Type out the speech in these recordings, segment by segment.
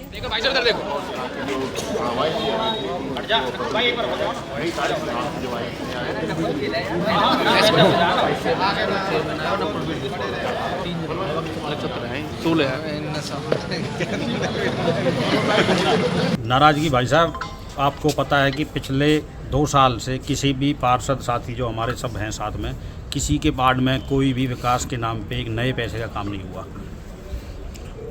देखो भाई साहब, देखो हट जा भाई, एक बार हो जाओ। नाराज़गी भाई साहब, आपको पता है कि पिछले 2 साल से किसी भी पार्षद साथी जो हमारे सब हैं साथ में, किसी के वार्ड में कोई भी विकास के नाम पे एक नए पैसे का काम नहीं हुआ।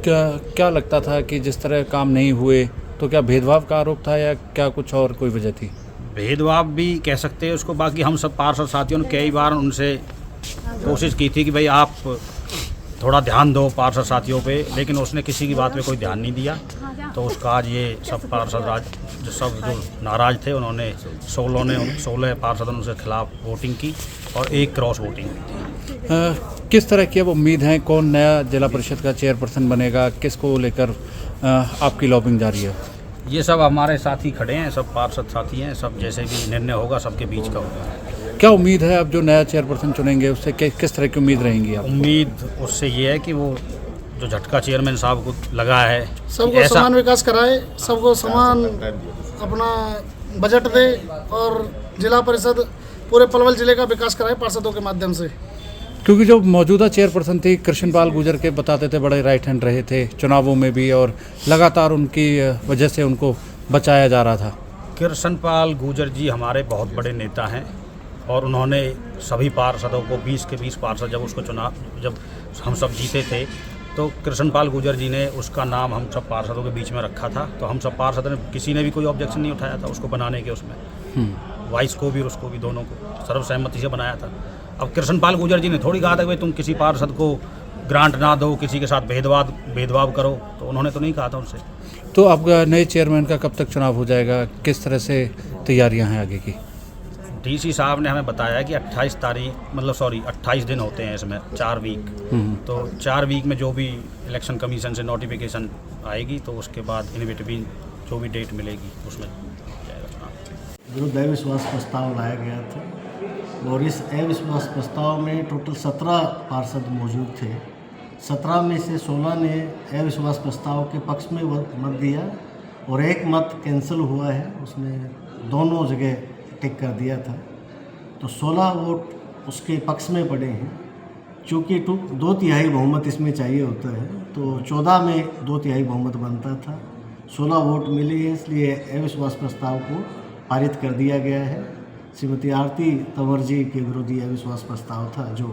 क्या लगता था कि जिस तरह काम नहीं हुए तो क्या भेदभाव का आरोप था या क्या कुछ और कोई वजह थी? भेदभाव भी कह सकते हैं उसको। बाकी हम सब पार्षद साथियों ने कई बार उनसे कोशिश की थी कि भाई आप थोड़ा ध्यान दो पार्षद साथियों पे, लेकिन उसने किसी की बात पे कोई ध्यान नहीं दिया। तो उसका आज ये सब पार्षद जो नाराज़ थे, उन्होंने 16 पार्षदों ने उसके खिलाफ वोटिंग की और 1 क्रॉस वोटिंग हुई थी। किस तरह की अब उम्मीद है, कौन नया जिला परिषद का चेयरपर्सन बनेगा, किसको लेकर आपकी लॉबिंग जारी है? ये सब हमारे साथी खड़े हैं, सब पार्षद साथी हैं, सब जैसे भी निर्णय होगा सबके बीच का होगा। क्या उम्मीद है अब जो नया चेयरपर्सन चुनेंगे उससे किस तरह की उम्मीद रहेंगी आप? उम्मीद उससे ये है कि वो जो झटका चेयरमैन साहब को लगा है, सबको समान विकास कराए, सबको समान अपना बजट दे और जिला परिषद पूरे पलवल जिले का विकास कराए पार्षदों के माध्यम से। क्योंकि जो मौजूदा चेयरपर्सन थी कृष्णपाल गुर्जर के बताते थे बड़े राइट हैंड रहे थे चुनावों में भी, और लगातार उनकी वजह से उनको बचाया जा रहा था। कृष्णपाल गुर्जर जी हमारे बहुत बड़े नेता हैं और उन्होंने सभी पार्षदों को 20 के 20 पार्षद जब हम सब जीते थे तो कृष्णपाल गुर्जर जी ने उसका नाम हम सब पार्षदों के बीच में रखा था। तो हम सब पार्षद ने किसी ने भी कोई ऑब्जेक्शन नहीं उठाया था उसको बनाने के। उसमें वाइस को भी और उसको भी दोनों को सर्वसहमति से बनाया था। अब कृष्णपाल गुर्जर जी ने थोड़ी कहा था कि भाई तुम किसी पार्षद को ग्रांट ना दो, किसी के साथ भेदभाव करो, तो उन्होंने तो नहीं कहा था उनसे। तो अब नए चेयरमैन का कब तक चुनाव हो जाएगा, किस तरह से तैयारियां हैं आगे की? डीसी साहब ने हमें बताया कि 28 दिन होते हैं इसमें, 4 वीक। तो 4 वीक में जो भी इलेक्शन कमीशन से नोटिफिकेशन आएगी तो उसके बाद इन बिटवीन जो भी डेट मिलेगी उसमें जाएगा चुनाव। विरुद्ध अविश्वास प्रस्ताव लाया गया था और इस अविश्वास प्रस्ताव में टोटल 17 पार्षद मौजूद थे। 17 में से 16 ने अविश्वास प्रस्ताव के पक्ष में मत दिया और 1 मत कैंसिल हुआ है, उसने दोनों जगह टिक कर दिया था। तो 16 वोट उसके पक्ष में पड़े हैं। चूँकि 2/3 बहुमत इसमें चाहिए होता है तो 14 में 2/3 बहुमत बनता था, 16 वोट मिले हैं, इसलिए अविश्वास प्रस्ताव को पारित कर दिया गया है। श्रीमती आरती तंवर जी के विरोधी अविश्वास प्रस्ताव था जो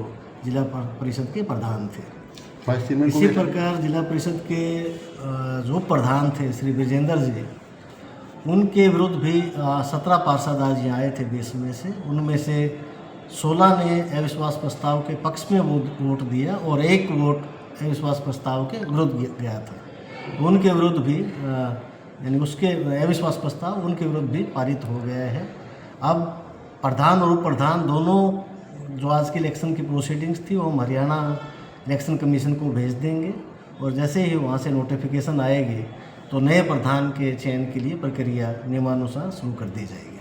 जिला परिषद के प्रधान थे। इसी प्रकार जिला परिषद के जो प्रधान थे श्री विजेंद्र जी, उनके विरुद्ध भी 17 पार्षद आज यहाँ आए थे 20 में से। उनमें से 16 ने अविश्वास प्रस्ताव के पक्ष में वोट दिया और 1 वोट अविश्वास प्रस्ताव के विरुद्ध गया था। उनके विरुद्ध भी यानी उसके अविश्वास प्रस्ताव उनके विरुद्ध भी पारित हो गया है। अब प्रधान और उप प्रधान दोनों जो आज की इलेक्शन की प्रोसीडिंग्स थी वो हम हरियाणा इलेक्शन कमीशन को भेज देंगे और जैसे ही वहाँ से नोटिफिकेशन आएगी तो नए प्रधान के चयन के लिए प्रक्रिया नियमानुसार शुरू कर दी जाएगी।